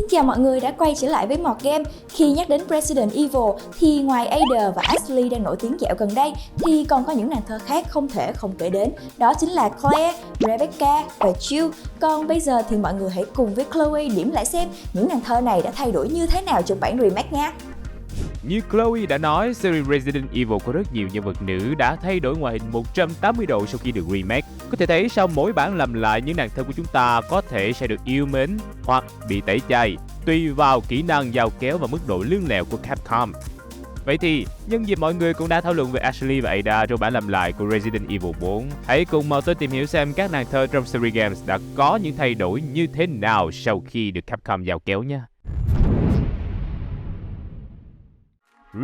Xin chào mọi người đã quay trở lại với Mọt Game. Khi nhắc đến Resident Evil thì ngoài Ada và Ashley đang nổi tiếng dạo gần đây thì còn có những nàng thơ khác không thể không kể đến. Đó chính là Claire, Rebecca và Jill. Còn bây giờ thì mọi người hãy cùng với Chloe điểm lại xem những nàng thơ này đã thay đổi như thế nào trong bản remake nha. Như Chloe đã nói, series Resident Evil có rất nhiều nhân vật nữ đã thay đổi ngoại hình 180 độ sau khi được remake. Có thể thấy sau mỗi bản làm lại, những nàng thơ của chúng ta có thể sẽ được yêu mến hoặc bị tẩy chay, tùy vào kỹ năng dao kéo và mức độ lương lẹo của Capcom. Vậy thì, nhân dịp mọi người cũng đã thảo luận về Ashley và Ada trong bản làm lại của Resident Evil 4, hãy cùng mau tới tìm hiểu xem các nàng thơ trong series games đã có những thay đổi như thế nào sau khi được Capcom dao kéo nha.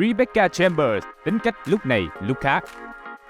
Rebecca Chambers, tính cách lúc này lúc khác.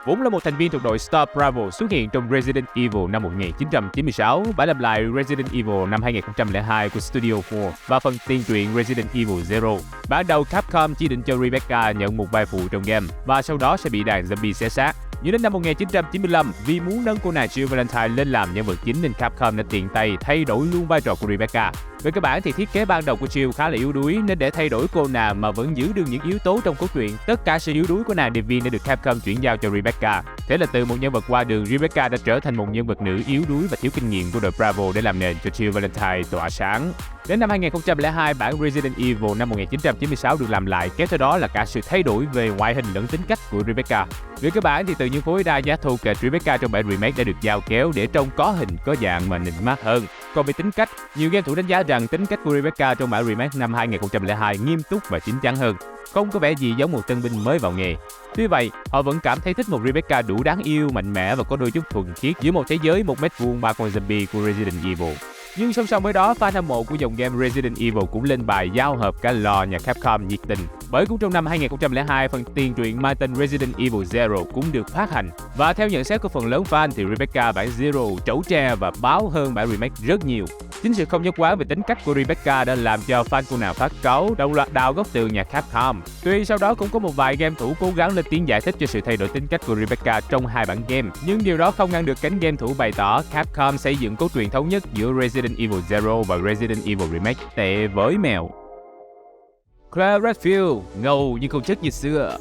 Vốn là một thành viên thuộc đội Star Bravo xuất hiện trong Resident Evil năm 1996, bản làm lại Resident Evil năm 2002 của Studio 4 và phần tiên truyện Resident Evil Zero. Ban đầu Capcom chỉ định cho Rebecca nhận một vai phụ trong game và sau đó sẽ bị đàn zombie xé xác. Nhưng đến năm 1995, vì muốn nâng cô nàng Jill Valentine lên làm nhân vật chính nên Capcom đã tiện tay thay đổi luôn vai trò của Rebecca. Về cơ bản thì thiết kế ban đầu của Jill khá là yếu đuối nên để thay đổi cô nàng mà vẫn giữ được những yếu tố trong cốt truyện, tất cả sự yếu đuối của nàng điệp viên đã được Capcom chuyển giao cho Rebecca. Thế là từ một nhân vật qua đường, Rebecca đã trở thành một nhân vật nữ yếu đuối và thiếu kinh nghiệm của đội Bravo để làm nền cho Jill Valentine tỏa sáng. Đến năm 2002, bản Resident Evil năm 1996 được làm lại, kéo theo đó là cả sự thay đổi về ngoại hình lẫn tính cách của Rebecca. Về cơ bản thì từ những khối đa giá thô kệch, Rebecca trong bản remake đã được dao kéo để trông có hình có dạng mà nịnh mắt hơn. Còn về tính cách, nhiều game thủ đánh giá rằng tính cách của Rebecca trong bản remake năm 2002 nghiêm túc và chín chắn hơn, không có vẻ gì giống một tân binh mới vào nghề. Tuy vậy, họ vẫn cảm thấy thích một Rebecca đủ đáng yêu, mạnh mẽ và có đôi chút thuần khiết giữa một thế giới 1m2 ba con zombie của Resident Evil. Nhưng song song với đó, fan hâm mộ của dòng game Resident Evil cũng lên bài giao hợp cả lò nhà Capcom nhiệt tình. Bởi cũng trong năm 2002, phần tiền truyện mang tên Resident Evil Zero cũng được phát hành. Và theo nhận xét của phần lớn fan thì Rebecca bản Zero trẩu tre và báo hơn bản remake rất nhiều. Chính sự không nhất quán về tính cách của Rebecca đã làm cho fan của nàng phát cáu, đồng loạt đào góc tường nhà Capcom. Tuy sau đó cũng có một vài game thủ cố gắng lên tiếng giải thích cho sự thay đổi tính cách của Rebecca trong hai bản game, nhưng điều đó không ngăn được cánh game thủ bày tỏ Capcom xây dựng cốt truyện thống nhất giữa Resident Evil Zero và Resident Evil Remake tệ với mèo. Claire Redfield, ngầu nhưng không chất như xưa.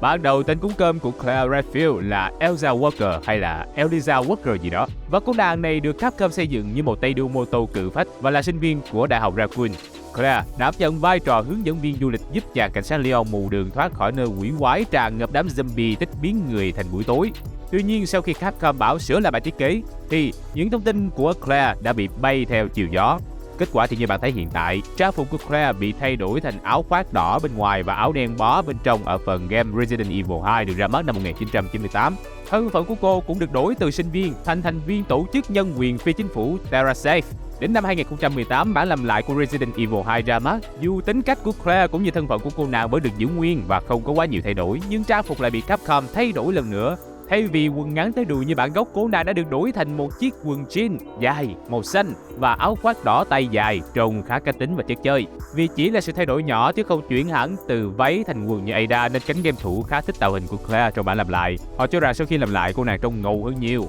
Ban đầu tên cúng cơm của Claire Redfield là Elsa Walker hay là Eliza Walker gì đó. Và cô nàng này được Capcom xây dựng như một tay đua mô tô cự phách và là sinh viên của Đại học Raccoon. Claire đảm nhận vai trò hướng dẫn viên du lịch giúp chàng cảnh sát Leon mù đường thoát khỏi nơi quỷ quái tràn ngập đám zombie thích biến người thành buổi tối. Tuy nhiên sau khi Capcom bảo sửa lại bài thiết kế thì những thông tin của Claire đã bị bay theo chiều gió. Kết quả thì như bạn thấy hiện tại, trang phục của Claire bị thay đổi thành áo khoác đỏ bên ngoài và áo đen bó bên trong ở phần game Resident Evil 2 được ra mắt năm 1998. Thân phận của cô cũng được đổi từ sinh viên thành thành viên tổ chức nhân quyền phi chính phủ TerraSafe. Đến năm 2018, bản làm lại của Resident Evil 2 ra mắt. Dù tính cách của Claire cũng như thân phận của cô nàng vẫn được giữ nguyên và không có quá nhiều thay đổi, nhưng trang phục lại bị Capcom thay đổi lần nữa. Thay vì quần ngắn tới đùi như bản gốc, cô nàng đã được đổi thành một chiếc quần jean dài màu xanh và áo khoác đỏ tay dài, trông khá cá tính và chất chơi. Vì chỉ là sự thay đổi nhỏ chứ không chuyển hẳn từ váy thành quần như Ada nên cánh game thủ khá thích tạo hình của Claire trong bản làm lại. Họ cho rằng sau khi làm lại cô nàng trông ngầu hơn nhiều.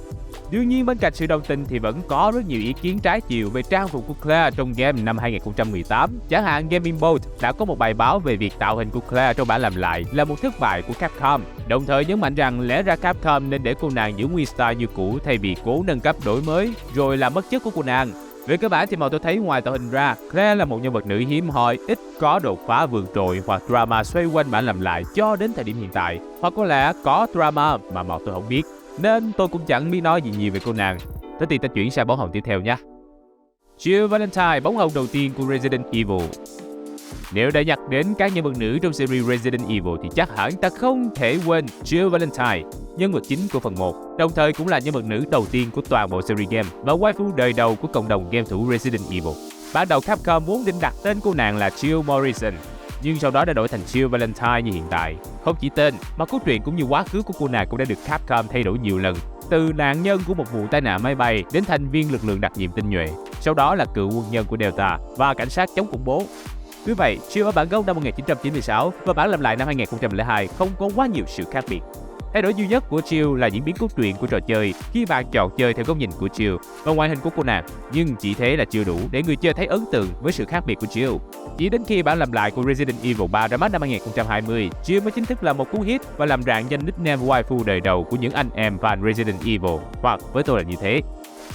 Đương nhiên bên cạnh sự đồng tình thì vẫn có rất nhiều ý kiến trái chiều về trang phục của Claire trong game năm 2018. Chẳng hạn Gaming Bolt đã có một bài báo về việc tạo hình của Claire trong bản làm lại là một thất bại của Capcom, đồng thời nhấn mạnh rằng lẽ ra Capcom nên để cô nàng giữ nguyên style như cũ thay vì cố nâng cấp đổi mới rồi làm mất chất của cô nàng. Về cơ bản thì mọi tôi thấy ngoài tạo hình ra, Claire là một nhân vật nữ hiếm hoi, ít có đột phá vượt trội hoặc drama xoay quanh bản làm lại cho đến thời điểm hiện tại, hoặc có lẽ có drama mà mọi tôi không biết. Nên tôi cũng chẳng biết nói gì nhiều về cô nàng. Thế thì ta chuyển sang bóng hồng tiếp theo nhé. Jill Valentine, bóng hồng đầu tiên của Resident Evil. Nếu đã nhắc đến các nhân vật nữ trong series Resident Evil thì chắc hẳn ta không thể quên Jill Valentine, nhân vật chính của phần 1, đồng thời cũng là nhân vật nữ đầu tiên của toàn bộ series game và waifu đời đầu của cộng đồng game thủ Resident Evil. Ban đầu Capcom vốn định đặt tên cô nàng là Jill Morrison, nhưng sau đó đã đổi thành Jill Valentine như hiện tại. Không chỉ tên mà cốt truyện cũng như quá khứ của cô nàng cũng đã được Capcom thay đổi nhiều lần, từ nạn nhân của một vụ tai nạn máy bay đến thành viên lực lượng đặc nhiệm tinh nhuệ, sau đó là cựu quân nhân của Delta và cảnh sát chống khủng bố. Tuy vậy, Jill ở bản gốc năm 1996 và bản làm lại năm 2002 không có quá nhiều sự khác biệt. Thay đổi duy nhất của Jill là diễn biến cốt truyện của trò chơi khi bạn chọn chơi theo góc nhìn của Jill và ngoại hình của cô nàng, nhưng chỉ thế là chưa đủ để người chơi thấy ấn tượng với sự khác biệt của Jill. Chỉ đến khi bản làm lại của Resident Evil 3 ra mắt năm 2020, Jill mới chính thức là một cú hit và làm rạng danh nickname waifu đời đầu của những anh em fan Resident Evil, hoặc với tôi là như thế.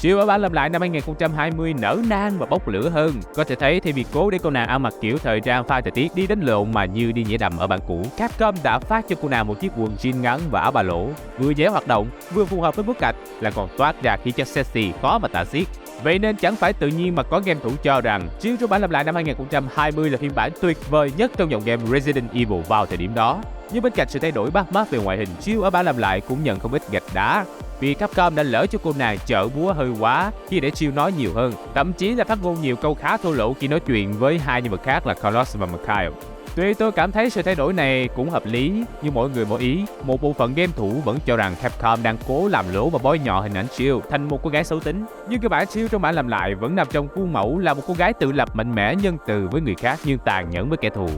Jill ở bản làm lại năm 2020 nở nang và bốc lửa hơn. Có thể thấy thay vì cố để cô nàng ăn mặc kiểu thời trang phai thời tiết đi đánh lộn mà như đi nhảy đầm ở bản cũ, Capcom đã phát cho cô nàng một chiếc quần jean ngắn và áo ba lỗ, vừa dễ hoạt động, vừa phù hợp với bối cảnh, lại còn toát ra khí chất sexy khó mà tả xiết. Vậy nên chẳng phải tự nhiên mà có game thủ cho rằng Jill trong bản làm lại năm 2020 là phiên bản tuyệt vời nhất trong dòng game Resident Evil vào thời điểm đó. Nhưng bên cạnh sự thay đổi bắt mắt về ngoại hình, Jill ở bản làm lại cũng nhận không ít gạch đá. Vì Capcom đã lỡ cho cô nàng chở búa hơi quá khi để Jill nói nhiều hơn, thậm chí là phát ngôn nhiều câu khá thô lỗ khi nói chuyện với hai nhân vật khác là Carlos và Mikhail. Tuy tôi cảm thấy sự thay đổi này cũng hợp lý, nhưng mỗi người mỗi ý. Một bộ phận game thủ vẫn cho rằng Capcom đang cố làm lố và bói nhọ hình ảnh Jill thành một cô gái xấu tính. Nhưng cơ bản Jill trong bản làm lại vẫn nằm trong khuôn mẫu là một cô gái tự lập, mạnh mẽ, nhân từ với người khác nhưng tàn nhẫn với kẻ thù.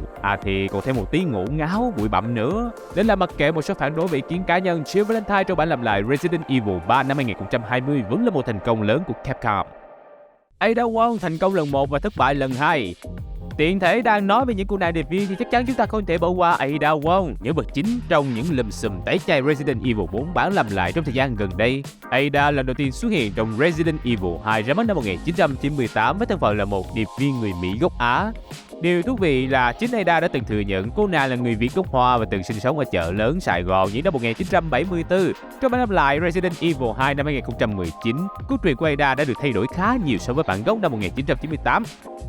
Thì còn thêm một tí ngổ ngáo, bụi bặm nữa. Đến là mặc kệ một số phản đối về ý kiến cá nhân, Jill Valentine trong bản làm lại Resident Evil 3 năm 2020 vẫn là một thành công lớn của Capcom. Ada Wong thành công lần 1 và thất bại lần 2. Tiện thể đang nói về những cô nàng điệp viên thì chắc chắn chúng ta không thể bỏ qua Ada Wong, nhân vật chính trong những lùm xùm tẩy chay Resident Evil 4 bản làm lại trong thời gian gần đây. Ada lần đầu tiên xuất hiện trong Resident Evil 2 ra mắt năm 1998 với thân phận là một điệp viên người Mỹ gốc Á. Điều thú vị là chính Ada đã từng thừa nhận cô nàng là người Việt gốc Hoa và từng sinh sống ở chợ lớn Sài Gòn những năm 1974. Trong bản làm lại Resident Evil 2 năm 2019, cốt truyện của Ada đã được thay đổi khá nhiều so với bản gốc năm 1998.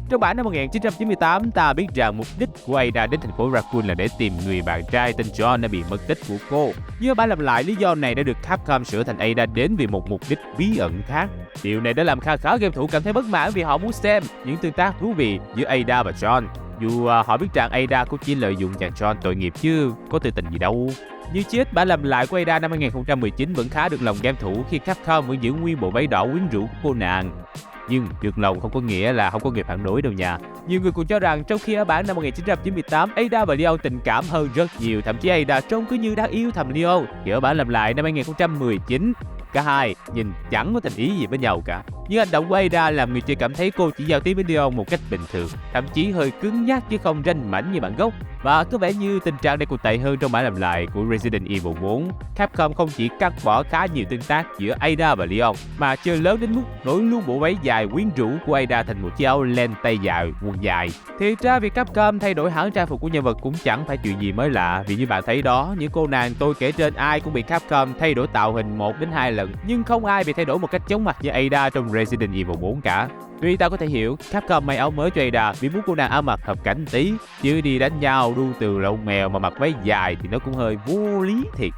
Trong bản năm 1998, ta biết rằng mục đích của Ada đến thành phố Raccoon là để tìm người bạn trai tên John đã bị mất tích của cô. Nhưng ở bản làm lại, lý do này đã được Capcom sửa thành Ada đến vì một mục đích bí ẩn khác. Điều này đã làm khá game thủ cảm thấy bất mãn vì họ muốn xem những tương tác thú vị giữa Ada và John. Dù họ biết rằng Ada cũng chỉ lợi dụng chàng John tội nghiệp chứ có tư tình gì đâu. Như chết, bản làm lại của Ada năm 2019 vẫn khá được lòng game thủ khi Capcom vẫn giữ nguyên bộ váy đỏ quyến rũ của cô nàng. Nhưng được lòng không có nghĩa là không có người phản đối đâu nha. Nhiều người cũng cho rằng trong khi ở bản năm 1998, Ada và Leon tình cảm hơn rất nhiều, thậm chí Ada trông cứ như đang yêu thầm Leon. Thì ở bản làm lại năm 2019, cả hai nhìn chẳng có tình ý gì với nhau cả. Nhưng hành động của Ada làm người chơi cảm thấy cô chỉ giao tiếp với Leon một cách bình thường, thậm chí hơi cứng nhắc chứ không ranh mãnh như bản gốc. Và có vẻ như tình trạng này còn tệ hơn trong bản làm lại của Resident Evil 4. Capcom không chỉ cắt bỏ khá nhiều tương tác giữa Ada và Leon, mà chơi lớn đến mức nối luôn bộ váy dài quyến rũ của Ada thành một chiếc áo len tay dài, quần dài. Thì ra việc Capcom thay đổi hẳn trang phục của nhân vật cũng chẳng phải chuyện gì mới lạ, vì như bạn thấy đó, những cô nàng tôi kể trên ai cũng bị Capcom thay đổi tạo hình 1 đến 2 lần, nhưng không ai bị thay đổi một cách chóng mặt như Ada trong Resident Evil 4 cả. Tuy ta có thể hiểu Capcom may áo mới cho Ada vì muốn cô nàng ăn mặc hợp cảnh tí, chứ đi đánh nhau đu từ lông mèo mà mặc váy dài thì nó cũng hơi vô lý thiệt.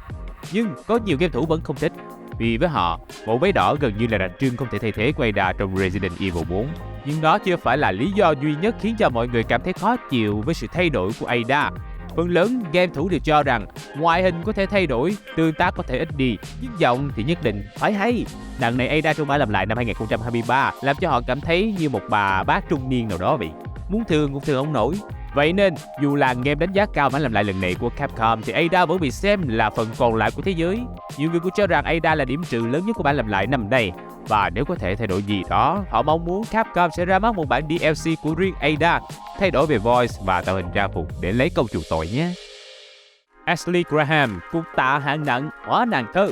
Nhưng có nhiều game thủ vẫn không thích, vì với họ, bộ váy đỏ gần như là đặc trưng không thể thay thế của Ada trong Resident Evil 4. Nhưng đó chưa phải là lý do duy nhất khiến cho mọi người cảm thấy khó chịu với sự thay đổi của Ada. Phần lớn game thủ đều cho rằng ngoại hình có thể thay đổi, tương tác có thể ít đi, nhưng giọng thì nhất định phải hay. Đằng này Ada trong bản làm lại năm 2023 làm cho họ cảm thấy như một bà bác trung niên nào đó vậy. Muốn thương cũng thương không nổi. Vậy nên, dù là game đánh giá cao bản làm lại lần này của Capcom thì Ada vẫn bị xem là phần còn lại của thế giới. Nhiều người cũng cho rằng Ada là điểm trừ lớn nhất của bản làm lại nằm đây. Và nếu có thể thay đổi gì đó, họ mong muốn Capcom sẽ ra mắt một bản DLC của riêng Ada, thay đổi về voice và tạo hình trang phục để lấy công chuộc tội nhé. Ashley Graham, cục tạ hạng nặng, hóa nàng thơ.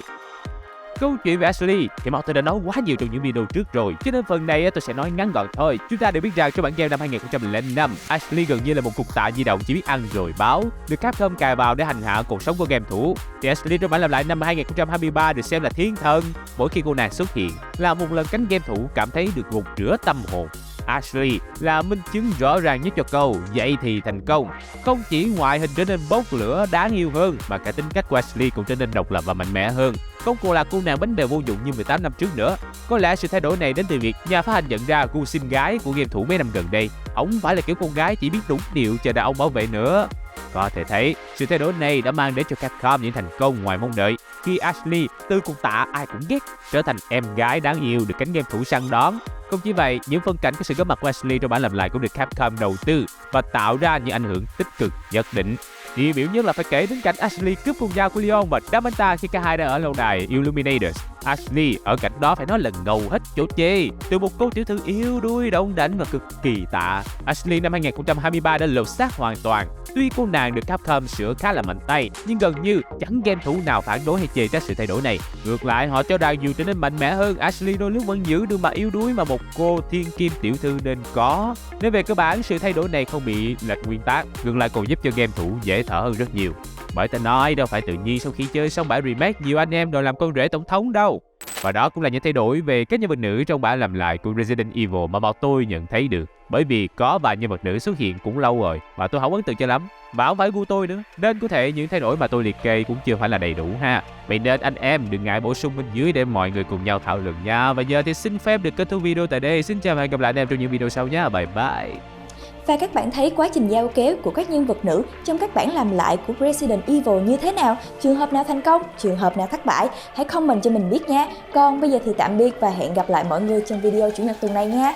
Câu chuyện về Ashley thì tôi đã nói quá nhiều trong những video trước rồi, cho nên phần này tôi sẽ nói ngắn gọn thôi. Chúng ta đều biết rằng trong bản game năm 2005, Ashley gần như là một cục tạ di động chỉ biết ăn rồi báo, được Capcom cài vào để hành hạ cuộc sống của game thủ. Thì Ashley trong bản làm lại năm 2023 được xem là thiên thần. Mỗi khi cô nàng xuất hiện là một lần cánh game thủ cảm thấy được gột rửa tâm hồn. Ashley là minh chứng rõ ràng nhất cho câu vậy thì thành công. Không chỉ ngoại hình trở nên bốc lửa đáng yêu hơn, mà cả tính cách của Ashley cũng trở nên độc lập và mạnh mẽ hơn. Không còn là cô nàng bánh bèo vô dụng như 18 năm trước nữa. Có lẽ sự thay đổi này đến từ việc nhà phát hành nhận ra gu xinh gái của game thủ mấy năm gần đây. Ổng phải là kiểu con gái chỉ biết đúng điệu chờ đàn ông bảo vệ nữa. Có thể thấy, sự thay đổi này đã mang đến cho Capcom những thành công ngoài mong đợi, khi Ashley từ cục tạ ai cũng ghét trở thành em gái đáng yêu được cánh game thủ săn đón. Không chỉ vậy, những phân cảnh có sự góp mặt của Ashley trong bản làm lại cũng được Capcom đầu tư và tạo ra những ảnh hưởng tích cực nhất định. Điều biểu nhất là phải kể đến cảnh Ashley cướp con dao của Leon và đâm anh ta khi cả hai đang ở lâu đài Illuminators. Ashley ở cảnh đó phải nói là ngầu hết chỗ chê. Từ một cô tiểu thư yếu đuối, đóng đảnh và cực kỳ tạ, Ashley năm 2023 đã lột xác hoàn toàn. Tuy cô nàng được Capcom sửa khá là mạnh tay, nhưng gần như chẳng game thủ nào phản đối hay chê trách sự thay đổi này. Ngược lại, họ cho rằng dù trở nên mạnh mẽ hơn, Ashley đôi lúc vẫn giữ được mặt yếu đuối mà một cô thiên kim tiểu thư nên có. Nên về cơ bản, sự thay đổi này không bị lệch nguyên tắc, ngược lại còn giúp cho game thủ dễ thở hơn rất nhiều. Bởi ta nói đâu phải tự nhiên sau khi chơi xong bản remake nhiều anh em đòi làm con rể tổng thống đâu. Và đó cũng là những thay đổi về các nhân vật nữ trong bản làm lại của Resident Evil mà bọn tôi nhận thấy được. Bởi vì có vài nhân vật nữ xuất hiện cũng lâu rồi và tôi không ấn tượng cho lắm. Và không phải gu tôi nữa, nên có thể những thay đổi mà tôi liệt kê cũng chưa phải là đầy đủ ha. Vậy nên anh em đừng ngại bổ sung bên dưới để mọi người cùng nhau thảo luận nha. Và giờ thì xin phép được kết thúc video tại đây. Xin chào và hẹn gặp lại anh em trong những video sau nhé. Bye bye. Và các bạn thấy quá trình giao kéo của các nhân vật nữ trong các bản làm lại của Resident Evil như thế nào? Trường hợp nào thành công, trường hợp nào thất bại? Hãy comment cho mình biết nha. Còn bây giờ thì tạm biệt và hẹn gặp lại mọi người trong video chủ nhật tuần này nha.